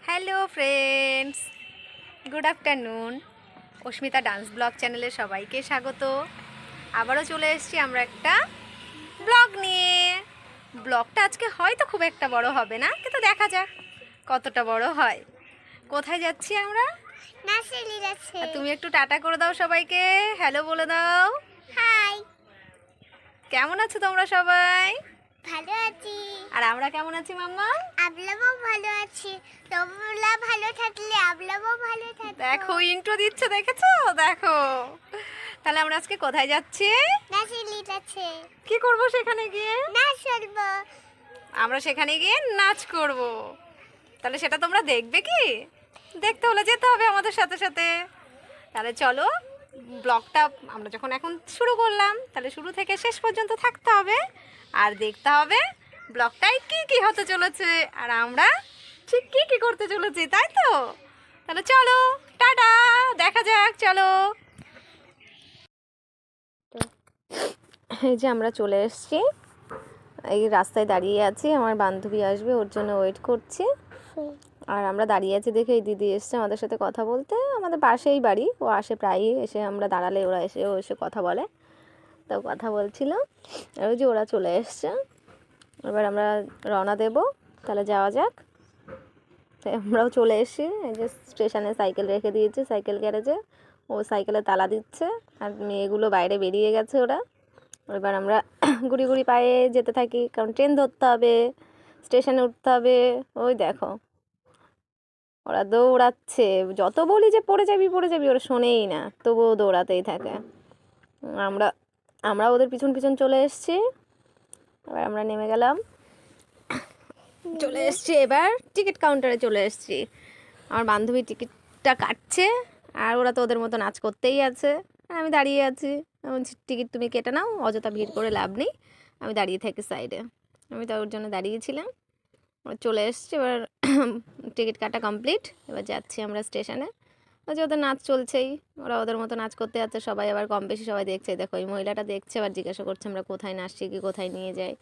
Hello friends, good afternoon. Asmita dance blog চ্যানেলে সবাইকে স্বাগত। আবারও চলে এসেছি আমরা একটা ব্লগ নিয়ে। ব্লগটা আজকে হয়তো খুব একটা বড় হবে না, কিন্তু দেখা যাক কতটা বড় হয়। কোথায় যাচ্ছি আমরা? নার্সারি যাচ্ছে। আর তুমি একটু টাটা করে দাও সবাইকে, হ্যালো বলে দাও। হাই, কেমন আছো তোমরা সবাই? ভালো আছি। আর আমরা কেমন আছি মাম্মা? আমরাও ভালো আছি। তোমরা ভালো থাকলে আমরাও ভালো থাকবো। দেখো ইন্ট্রো দিচ্ছে, দেখেছো? দেখো, তাহলে আমরা আজকে কোথায় যাচ্ছি? নার্সারি যাচ্ছে। কি করব সেখানে গিয়ে? নাচ করব। আমরা সেখানে গিয়ে নাচ করব। তাহলে সেটা তোমরা দেখবে কি? দেখতে হলে যেতে হবে আমাদের সাথে সাথে। তাহলে চলো, ব্লগটা আমরা যখন এখন শুরু করলাম, তাহলে শুরু থেকে শেষ পর্যন্ত থাকতে হবে আর দেখতে হবে ব্লগটায় কি কি হতে চলেছে আর আমরা ঠিক কি কি করতে চলেছি, তাই তো? তাহলে চলো, টাটা, দেখা যাক, চলো। এই যে আমরা চলে এসেছি, এই রাস্তায় দাঁড়িয়ে আছি, আমার বান্ধবী আসবে ওর জন্য ওয়েট করছি। আর আমরা দাঁড়িয়ে আছি দেখে এই দিদি এসছে আমাদের সাথে কথা বলতে। আমাদের পাশেই বাড়ি, ও আসে প্রায়ই, এসে আমরা দাঁড়ালে ও এসে কথা বলে, তো কথা বলছিল। আর ওই যে ওরা চলে এসছে, এবার আমরা রওনা দেব, তাহলে যাওয়া যাক। তো আমরাও চলে এসেছি, এই যে স্টেশনে সাইকেল রেখে দিয়েছে, সাইকেল গ্যারেজে ও সাইকেলে তালা দিচ্ছে, আর মেয়েগুলো বাইরে বেরিয়ে গেছে ওরা। এবার আমরা গুড়ি গুড়ি পায়ে যেতে থাকি, কারণ ট্রেন ধরতে হবে, স্টেশনে উঠতে হবে। ওই দেখো ওরা দৌড়াচ্ছে, যত বলি যে পড়ে যাবি ওরা শোনেই না, তবুও দৌড়াতেই থাকে। আমরা আমরা ওদের পিছন পিছন চলে এসেছি। এবার আমরা নেমে গেলাম, চলে এসেছি, এবার টিকিট কাউন্টারে চলে এসেছি। আমার বান্ধবী টিকিটটা কাটছে, আর ওরা তো ওদের মতো নাচ করতেই আছে, আর আমি দাঁড়িয়ে আছি। আমি বলছি, টিকিট তুমি কেটে নাও, অযথা ভিড় করে লাভ নেই, আমি দাঁড়িয়ে থাকি সাইডে। আমি তো ওর জন্য দাঁড়িয়েছিলাম। চলে এসছি, এবার টিকিট কাটা কমপ্লিট। এবার যাচ্ছি আমরা স্টেশনে। ওই যে ওদের নাচ চলছেই, ওরা ওদের মতো নাচ করতে যাচ্ছে, সবাই আবার কম বেশি সবাই দেখছে। দেখো এই মহিলাটা দেখছে, আবার জিজ্ঞাসা করছে আমরা কোথায় নাচছি, কি কোথায় নিয়ে যাই।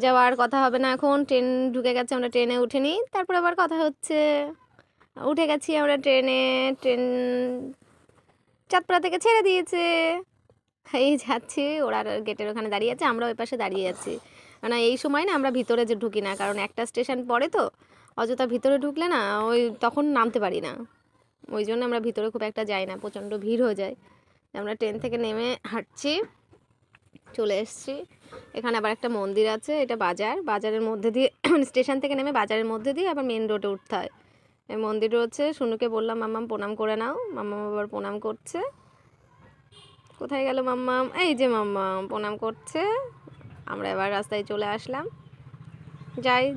যাওয়ার কথা হবে না এখন, ট্রেন ঢুকে গেছে, আমরা ট্রেনে উঠে নিই, তারপর আবার কথা হচ্ছে। উঠে গেছি আমরা ট্রেনে, ট্রেন চাঁদপাড়া থেকে ছেড়ে দিয়েছে। এই যাচ্ছি, ওরা গেটের ওখানে দাঁড়িয়ে আছে, আমরা ওই পাশে দাঁড়িয়ে আছি। মানে এই সময় না আমরা ভিতরে যে ঢুকি না, কারণ একটা স্টেশন পরে তো, অযথা ভিতরে ঢুকলে না ওই তখন নামতে পারি না, ওই জন্য আমরা ভিতরে খুব একটা যাই না, প্রচণ্ড ভিড় হয়ে যায়। আমরা ট্রেন থেকে নেমে হাঁটছি, চলে এসেছি। এখানে আবার একটা মন্দির আছে, এটা বাজার, বাজারের মধ্যে দিয়ে স্টেশন থেকে নেমে বাজারের মধ্যে দিয়ে আবার মেন রোডে উঠতে হয়। এই মন্দির রয়েছে, শুনুকে বললাম মাম্মাম প্রণাম করে নাও, মাম্মাম আবার প্রণাম করছে। কোথায় গেল মাম্মাম? এই যে মাম্মাম প্রণাম করছে। আমরা এবার রাস্তায় চলে আসলাম,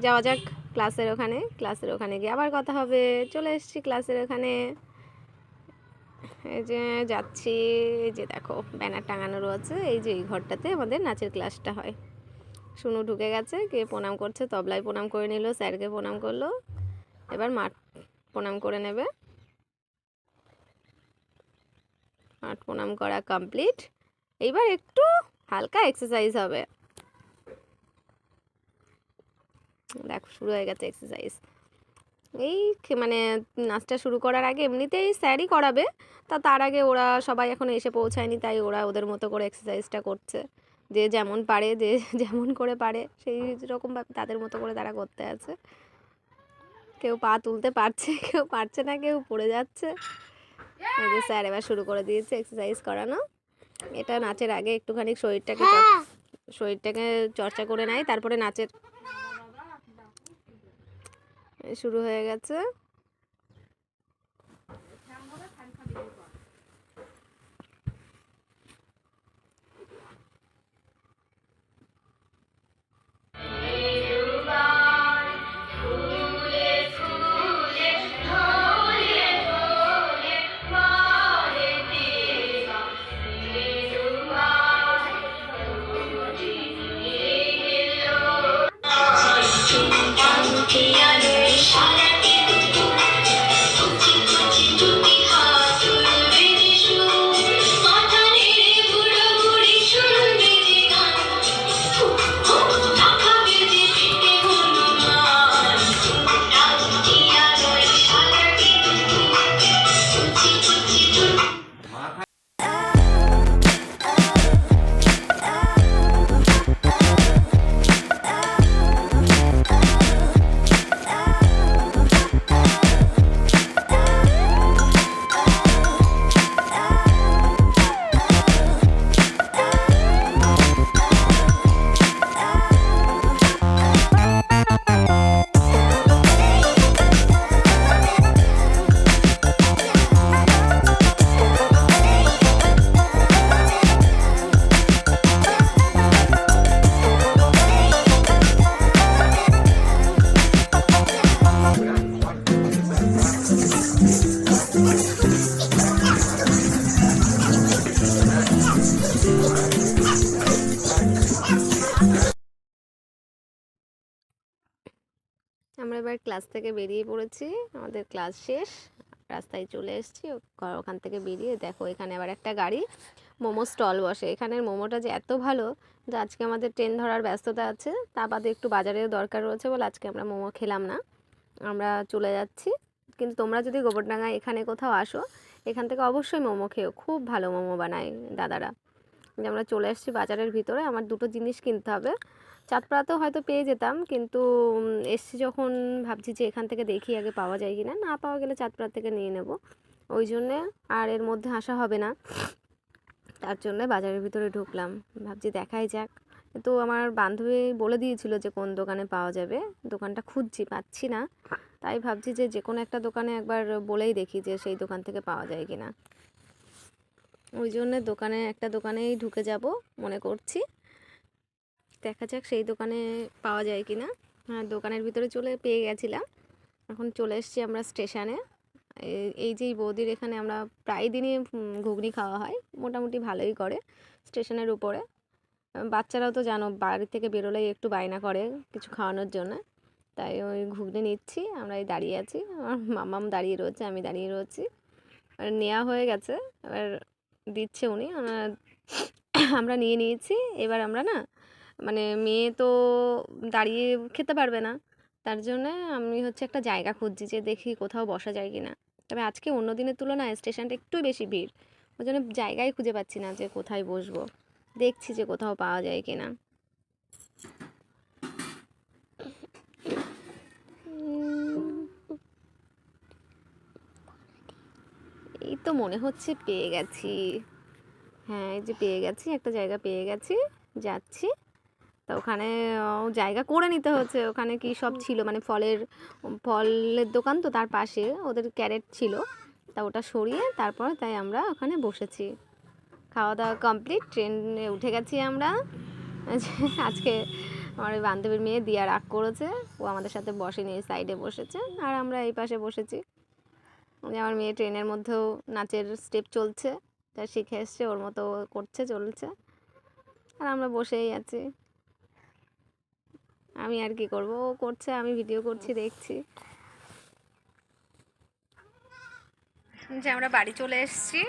যাওয়া যাক ক্লাসের ওখানে। ক্লাসের ওখানে গিয়ে আবার কথা হবে। চলে এসেছি ক্লাসের ওখানে, এই যে যাচ্ছি। এই যে দেখো ব্যানার টাঙানো রয়েছে, এই যে এই ঘরটাতে আমাদের নাচের ক্লাসটা হয়। শুনু ঢুকে গেছে, কে প্রণাম করছে, তবলায় প্রণাম করে নিল, স্যারকে প্রণাম করলো, এবার মাঠ প্রণাম করে নেবে। মাঠ প্রণাম করা কমপ্লিট, এইবার একটু হালকা এক্সারসাইজ হবে। দেখো শুরু হয়ে গেছে এক্সারসাইজ। এই মানে নাচটা শুরু করার আগে এমনিতেই স্যারই করাবে, তার আগে ওরা সবাই এখনো এসে পৌঁছায়নি, তাই ওরা ওদের মতো করে এক্সারসাইজটা করছে। যে যেমন পারে, যে যেমন করে পারে সেই রকমভাবে তাদের মতো করে তারা করতে আছে। কেউ পা তুলতে পারছে, কেউ পারছে না, কেউ পড়ে যাচ্ছে। এই যে স্যার এবার শুরু করে দিয়েছে এক্সারসাইজ করানো। এটা নাচের আগে একটুখানি শরীরটাকে চর্চা করে নেয়, তারপরে নাচের শুরু হয়ে গেছে। ক্লাস থেকে বেরিয়ে পড়েছি, আমাদের ক্লাস শেষ, রাস্তায় চলে এসেছি। ওখান থেকে বেরিয়ে দেখো এখানে আবার একটা গাড়ি মোমো স্টল বসে। এখানের মোমোটা যে এত ভালো, যে আজকে আমাদের ট্রেন ধরার ব্যস্ততা আছে, তা বাদে একটু বাজারের দরকার রয়েছে বলে আজকে আমরা মোমো খেলাম না, আমরা চলে যাচ্ছি। কিন্তু তোমরা যদি গোবরডাঙ্গা এখানে কোথাও আসো, এখান থেকে অবশ্যই মোমো খেও, খুব ভালো মোমো বানায় দাদারা। যে আমরা চলে এসেছি বাজারের ভিতরে, আমার দুটো জিনিস কিনতে হবে। চাঁদপাড়াতেও হয়তো পেয়ে যেতাম, কিন্তু এসছি যখন ভাবছি যে এখান থেকে দেখি আগে পাওয়া যায় কি না, না পাওয়া গেলে চাঁদপাড়া থেকে নিয়ে নেব। ওই জন্যে আর এর মধ্যে আসা হবে না, তার জন্য বাজারের ভিতরে ঢুকলাম, ভাবছি দেখাই যাক। তো আমার বান্ধবী বলে দিয়েছিল যে কোন দোকানে পাওয়া যাবে, দোকানটা খুঁজছি পাচ্ছি না, তাই ভাবছি যে যে কোনো একটা দোকানে একবার বলেই দেখি যে সেই দোকান থেকে পাওয়া যায় কি না। ওই জন্যে একটা দোকানেই ঢুকে যাব মনে করছি, দেখা যাক সেই দোকানে পাওয়া যায় কি না। হ্যাঁ, দোকানের ভিতরে পেয়ে গেছিলাম। এখন চলে এসেছি আমরা স্টেশনে। এই যে বৌদির এখানে আমরা প্রায় দিনই ঘুগনি খাওয়া হয়, মোটামুটি ভালোই করে স্টেশনের উপরে। বাচ্চারাও তো জানো, বাড়ি থেকে বেরোলেই একটু বায়না করে কিছু খাওয়ানোর জন্য, তাই ওই ঘুগনি নিচ্ছি। আমরা এই দাঁড়িয়ে আছি, আমার মামাম দাঁড়িয়ে রয়েছে, আমি দাঁড়িয়ে রয়েছি। আর নেওয়া হয়ে গেছে, এবার দিচ্ছে উনি, আমরা নিয়ে নিয়েছি। এবার আমরা না, মানে মেয়ে তো দাঁড়িয়ে খেতে পারবে না, তার জন্য আমি একটা জায়গা খুঁজছি যে দেখি কোথাও বসা যায় কি না। তবে আজকে অন্য দিনের তুলনায় স্টেশনটা একটু বেশি ভিড়, ওই জন্য জায়গায় খুঁজে পাচ্ছি না যে কোথায় বসবো, দেখছি যে কোথাও পাওয়া যায় কি না। এই তো মনে হচ্ছে পেয়ে গেছি, হ্যাঁ এই যে পেয়ে গেছি, একটা জায়গা পেয়ে গেছি, যাচ্ছি। তা ওখানে জায়গা করে নিতে হচ্ছে, ওখানে কি সব ছিল, মানে ফলের দোকান, তো তার পাশে ওদের ক্যারেট ছিল, তা ওটা সরিয়ে তারপর তাই আমরা ওখানে বসেছি। খাওয়া দাওয়া কমপ্লিট, ট্রেনে উঠে গেছি আমরা। আজকে আমার ওই বান্ধবীর মেয়ে দিয়া রাগ করেছে, ও আমাদের সাথে বসেনি, সাইডে বসেছে, আর আমরা এই পাশে বসেছি। আমার মেয়ে ট্রেনের মধ্যেও নাচের স্টেপ চলছে, তা শিখে এসছে, ওর মতো করছে, চলছে, আর আমরা বসেই আছি। আমি আর কি করব, ও করছে, আমি ভিডিও করছি, দেখছি। যে আমরা বাড়ি চলে এসেছি,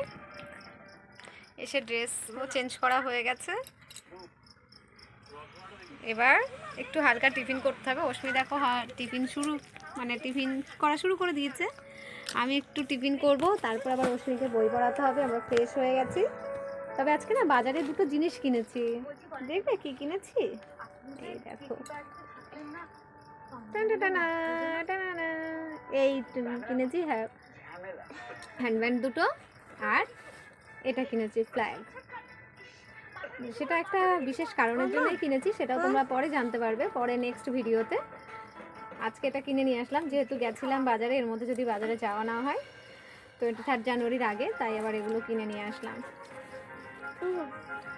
এসে ড্রেসও চেঞ্জ করা হয়ে গেছে। এবার একটু হালকা টিফিন করতে হবে। অস্মি দেখো টিফিন করা শুরু করে দিয়েছে। আমি একটু টিফিন করব, তারপর আবার অস্মিকে বই পড়াতে হবে। আমরা ফ্রেশ হয়ে গেছি। তবে আজকে না বাজারে দুটো জিনিস কিনেছি, দেখবে কি কিনেছি, এই দেখো, এই কিনেছি, হ্যাঁ হ্যান্ডব্যান্ড দুটো, আর এটা কিনেছি ফ্ল্যাগ। সেটা একটা বিশেষ কারণের জন্যই কিনেছি, সেটাও তোমরা পরে জানতে পারবে, পরে নেক্সট ভিডিওতে। আজকে এটা কিনে নিয়ে আসলাম, যেহেতু গেছিলাম বাজারে, এর মধ্যে যদি বাজারে যাওয়া না হয় 23 জানুয়ারির আগে, তাই আবার এগুলো কিনে নিয়ে আসলাম।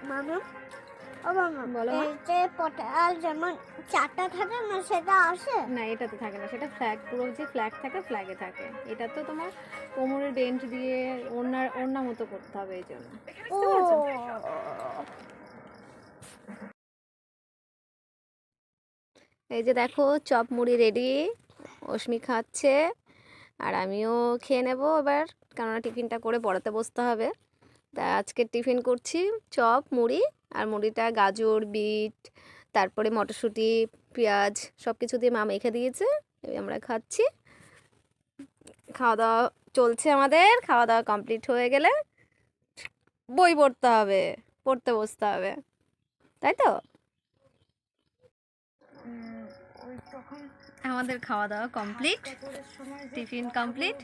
বলো পটাল যেমন চারটা থাকে না, সেটা আসে না, এটাতে থাকে না, সেটা ফ্ল্যাগ, পুরো যে ফ্ল্যাগ থাকে ফ্ল্যাগে থাকে। এটা তো তোমার কোমরের বেল্ট দিয়ে ওড়না মতো করতে হবে, এই জন্য। এই যে দেখো চপ মুড়ি রেডি, অস্মি খাচ্ছে, আর আমিও খেয়ে নেব এবার, কেননা টিফিনটা করে পড়াতে বসতে হবে। তা আজকে টিফিন করছি চপ মুড়ি, আর মুড়িটা গাজর, বিট, তারপরে মটরশুঁটি, পেঁয়াজ সব কিছু দিয়ে মা মেখে দিয়েছে, আমরা খাচ্ছি। খাওয়া দাওয়া চলছে আমাদের, খাওয়া দাওয়া কমপ্লিট হয়ে গেলে বই পড়তে বসতে হবে, তাই তো। আমাদের খাওয়া দাওয়া কমপ্লিট, টিফিন কমপ্লিট,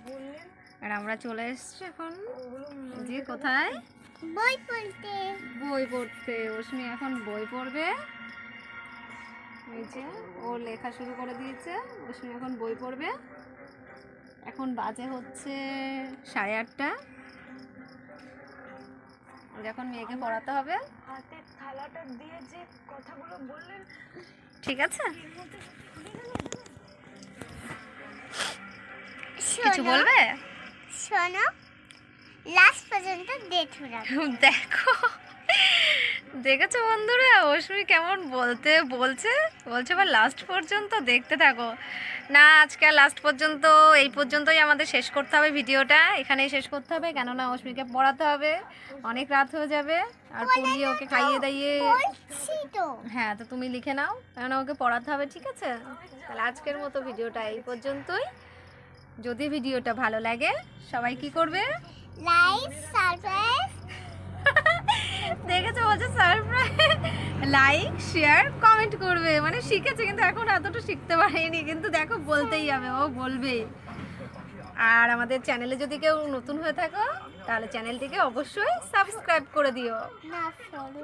আর আমরা চলে এসেছি এখন যে কোথায়, বই পড়তে। অস্মি এখন বই পড়বে, এই যে ও লেখা শুরু করে দিয়েছে, অস্মি এখন বই পড়বে। এখন বাজে হচ্ছে 8:30, এখন মেয়েকে পড়াতে হবে। থালাটা দিয়ে যে কথাগুলো বললেন, ঠিক আছে, কিছু বলবে? শোনো, লাস্ট পর্যন্ত দেখো। দেখেছো বন্ধুরা অশ্মি কেমন বলছে এবার লাস্ট পর্যন্ত দেখতে থাকো। না আজকে আর লাস্ট পর্যন্ত, এই পর্যন্তই আমাদের শেষ করতে হবে ভিডিওটা, এখানেই শেষ করতে হবে, কেননা অশ্মিকে পড়াতে হবে, অনেক রাত হয়ে যাবে। আর পড়িয়ে ওকে খাইয়ে দাইয়ে, বলছি তো হ্যাঁ তো তুমি লিখে নাও, কেননা ওকে পড়াতে হবে, ঠিক আছে? তাহলে আজকের মতো ভিডিওটা এই পর্যন্তই। যদি ভিডিওটা ভালো লাগে সবাই কি করবে? লাইক সাবস্ক্রাইব দেখেছো বলছে সারপ্রাইজ, লাইক শেয়ার কমেন্ট করবে, মানে শিখেছে কিন্তু এখন এতটা শিখতে পারেনি, কিন্তু দেখো বলতেই হবে, ও বলবে। আর আমাদের চ্যানেলে যদি কেউ নতুন হয়ে থাকো তাহলে চ্যানেলটিকে অবশ্যই সাবস্ক্রাইব করে দিও। না ফলো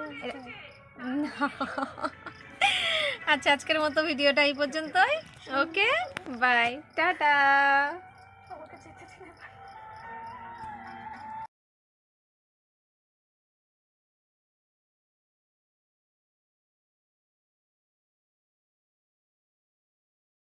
আচ্ছা আজকের মতো ভিডিওটা এই পর্যন্তই। Okay bye, tata.